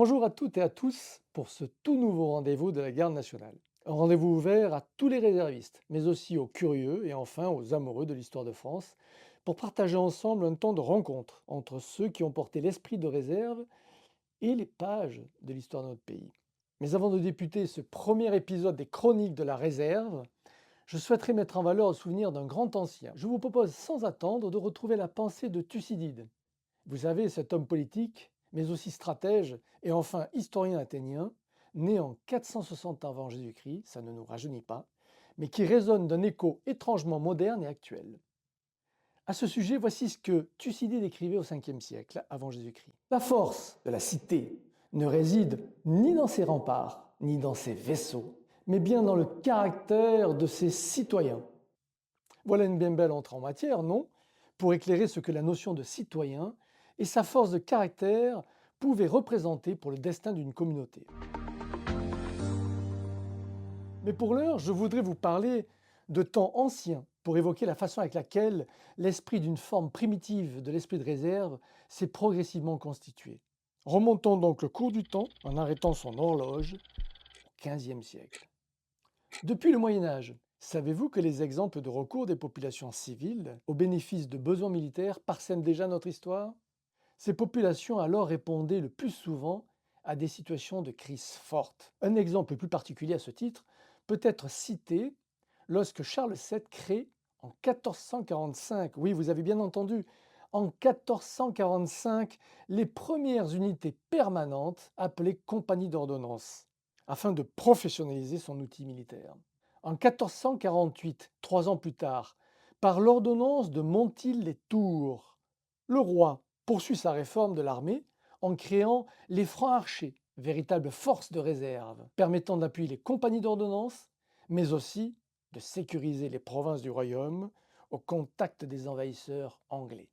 Bonjour à toutes et à tous pour ce tout nouveau rendez-vous de la Garde nationale. Un rendez-vous ouvert à tous les réservistes, mais aussi aux curieux et enfin aux amoureux de l'histoire de France, pour partager ensemble un temps de rencontre entre ceux qui ont porté l'esprit de réserve et les pages de l'histoire de notre pays. Mais avant de débuter ce premier épisode des Chroniques de la réserve, je souhaiterais mettre en valeur le souvenir d'un grand ancien. Je vous propose sans attendre de retrouver la pensée de Thucydide. Vous savez, cet homme politique, mais aussi stratège et enfin historien athénien, né en 460 avant Jésus-Christ, ça ne nous rajeunit pas, mais qui résonne d'un écho étrangement moderne et actuel. À ce sujet, voici ce que Thucydide écrivait au 5e siècle avant Jésus-Christ. La force de la cité ne réside ni dans ses remparts, ni dans ses vaisseaux, mais bien dans le caractère de ses citoyens. Voilà une bien belle entrée en matière, non? Pour éclairer ce que la notion de citoyen et sa force de caractère pouvaient représenter pour le destin d'une communauté. Mais pour l'heure, je voudrais vous parler de temps anciens pour évoquer la façon avec laquelle l'esprit d'une forme primitive de l'esprit de réserve s'est progressivement constitué. Remontons donc le cours du temps en arrêtant son horloge au XVe siècle. Depuis le Moyen Âge, savez-vous que les exemples de recours des populations civiles au bénéfice de besoins militaires parsèment déjà notre histoire? Ces populations alors répondaient le plus souvent à des situations de crise forte. Un exemple plus particulier à ce titre peut être cité lorsque Charles VII crée en 1445, oui vous avez bien entendu, en 1445, les premières unités permanentes appelées compagnies d'ordonnance, afin de professionnaliser son outil militaire. En 1448, 3 ans plus tard, par l'ordonnance de Montil-les-Tours, le roi poursuit sa réforme de l'armée en créant les francs-archers, véritable force de réserve, permettant d'appuyer les compagnies d'ordonnance, mais aussi de sécuriser les provinces du royaume au contact des envahisseurs anglais.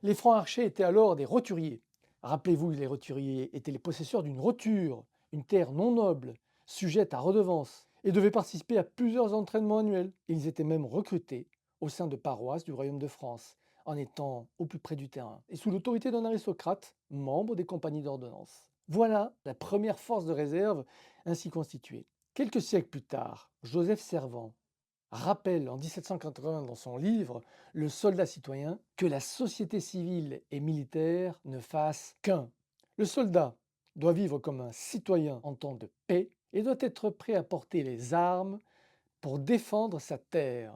Les francs-archers étaient alors des roturiers. Rappelez-vous, les roturiers étaient les possesseurs d'une roture, une terre non noble, sujette à redevance, et devaient participer à plusieurs entraînements annuels. Ils étaient même recrutés au sein de paroisses du royaume de France, en étant au plus près du terrain, et sous l'autorité d'un aristocrate, membre des compagnies d'ordonnance. Voilà la première force de réserve ainsi constituée. Quelques siècles plus tard, Joseph Servan rappelle en 1780 dans son livre Le soldat citoyen que la société civile et militaire ne fasse qu'un. Le soldat doit vivre comme un citoyen en temps de paix et doit être prêt à porter les armes pour défendre sa terre.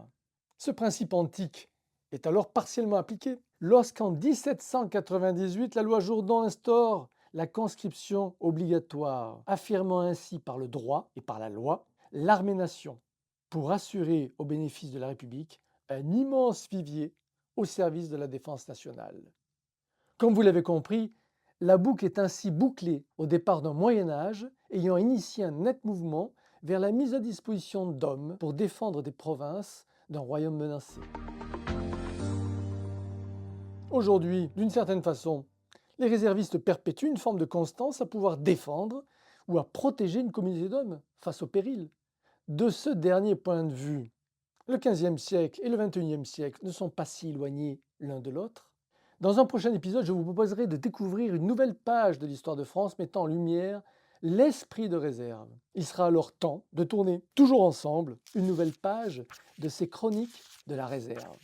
Ce principe antique est alors partiellement appliqué lorsqu'en 1798 la loi Jourdan instaure la conscription obligatoire, affirmant ainsi par le droit et par la loi l'armée-nation pour assurer au bénéfice de la République un immense vivier au service de la défense nationale. Comme vous l'avez compris, la boucle est ainsi bouclée au départ d'un Moyen Âge ayant initié un net mouvement vers la mise à disposition d'hommes pour défendre des provinces d'un royaume menacé. Aujourd'hui, d'une certaine façon, les réservistes perpétuent une forme de constance à pouvoir défendre ou à protéger une communauté d'hommes face au péril. De ce dernier point de vue, le XVe siècle et le XXIe siècle ne sont pas si éloignés l'un de l'autre. Dans un prochain épisode, je vous proposerai de découvrir une nouvelle page de l'histoire de France mettant en lumière l'esprit de réserve. Il sera alors temps de tourner, toujours ensemble, une nouvelle page de ces chroniques de la réserve.